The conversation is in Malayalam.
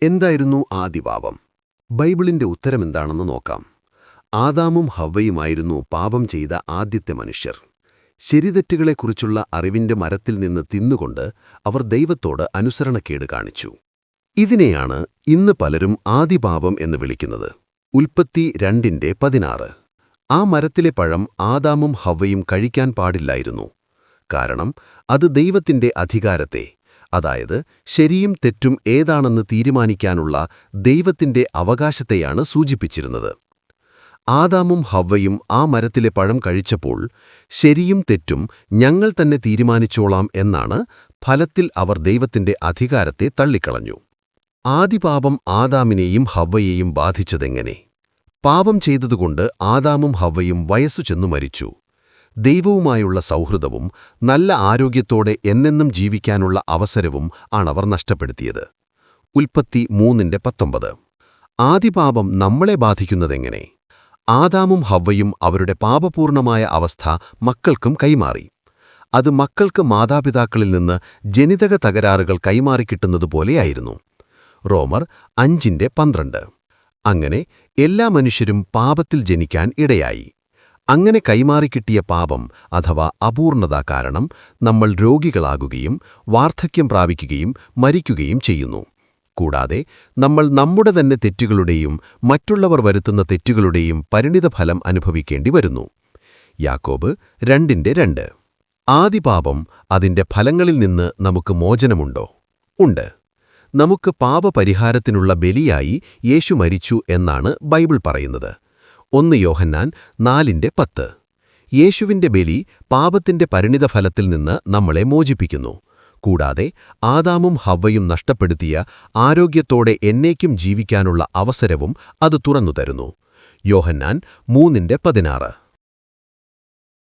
എന്തായിരുന്നു ആദിപാപം? ബൈബിളിന്റെ ഉത്തരമെന്താണെന്ന് നോക്കാം. ആദാമും ഹവ്വയുമായിരുന്നു പാപം ചെയ്ത ആദ്യത്തെ മനുഷ്യർ. ശരിതെറ്റുകളെക്കുറിച്ചുള്ള അറിവിന്റെ മരത്തിൽ നിന്ന് തിന്നുകൊണ്ട് അവർ ദൈവത്തോട് അനുസരണക്കേട് കാണിച്ചു. ഇതിനെയാണ് ഇന്ന് പലരും ആദിപാപം എന്ന് വിളിക്കുന്നത്. ഉൽപ്പത്തി 2:16. ആ മരത്തിലെ പഴം ആദാമും ഹവ്വയും കഴിക്കാൻ പാടില്ലായിരുന്നു. കാരണം അത് ദൈവത്തിന്റെ അധികാരത്തെ, അതായത് ശരിയും തെറ്റും ഏതാണെന്ന് തീരുമാനിക്കാനുള്ള ദൈവത്തിന്റെ അവകാശത്തെയാണ് സൂചിപ്പിച്ചിരുന്നത്. ആദാമും ഹവ്വയും ആ മരത്തിലെ പഴം കഴിച്ചപ്പോൾ ശരിയും തെറ്റും ഞങ്ങൾ തന്നെ തീരുമാനിച്ചോളാം എന്നാണ് ഫലത്തിൽ അവർ ദൈവത്തിന്റെ അധികാരത്തെ തള്ളിക്കളഞ്ഞു. ആദിപാപം ആദാമിനെയും ഹവ്വയെയും ബാധിച്ചതെങ്ങനെ? പാപം ചെയ്തതുകൊണ്ട് ആദാമും ഹവ്വയും വയസ്സു ചെന്നു മരിച്ചു. ദൈവവുമായുള്ള സൗഹൃദവും നല്ല ആരോഗ്യത്തോടെ എന്നെന്നും ജീവിക്കാനുള്ള അവസരവും ആണവർ നഷ്ടപ്പെടുത്തിയത്. ഉൽപ്പത്തി 3:19. ആദിപാപം നമ്മളെ ബാധിക്കുന്നതെങ്ങനെ? ആദാമും ഹവ്വയും അവരുടെ പാപപൂർണമായ അവസ്ഥ മക്കൾക്കും കൈമാറി. അത് മക്കൾക്ക് മാതാപിതാക്കളിൽ നിന്ന് ജനിതക തകരാറുകൾ കൈമാറിക്കിട്ടുന്നതുപോലെയായിരുന്നു. റോമർ 5:12. അങ്ങനെ എല്ലാ മനുഷ്യരും പാപത്തിൽ ജനിക്കാൻ ഇടയായി. അങ്ങനെ കൈമാറിക്കിട്ടിയ പാപം അഥവാ അപൂർണത കാരണം നമ്മൾ രോഗികളാകുകയും വാർദ്ധക്യം പ്രാപിക്കുകയും മരിക്കുകയും ചെയ്യുന്നു. കൂടാതെ നമ്മൾ നമ്മുടെ തന്നെ തെറ്റുകളുടെയും മറ്റുള്ളവർ വരുത്തുന്ന തെറ്റുകളുടെയും പരിണിതഫലം അനുഭവിക്കേണ്ടി വരുന്നു. യാക്കോബ് 2:2. ആദിപാപം, അതിന്റെ ഫലങ്ങളിൽ നിന്ന് നമുക്ക് മോചനമുണ്ടോ? ഉണ്ട്. നമുക്ക് പാപപരിഹാരത്തിനുള്ള ബലിയായി യേശു മരിച്ചു എന്നാണ് ബൈബിൾ പറയുന്നത്. 1 യോഹന്നാൻ 4:10. യേശുവിന്റെ ബലി പാപത്തിന്റെ പരിണിതഫലത്തിൽ നിന്ന് നമ്മളെ മോചിപ്പിക്കുന്നു. കൂടാതെ ആദാമും ഹവ്വയും നഷ്ടപ്പെടുത്തിയ ആരോഗ്യത്തോടെ എന്നേക്കും ജീവിക്കാനുള്ള അവസരവും അത് തുറന്നു തരുന്നു. യോഹന്നാൻ 3:16.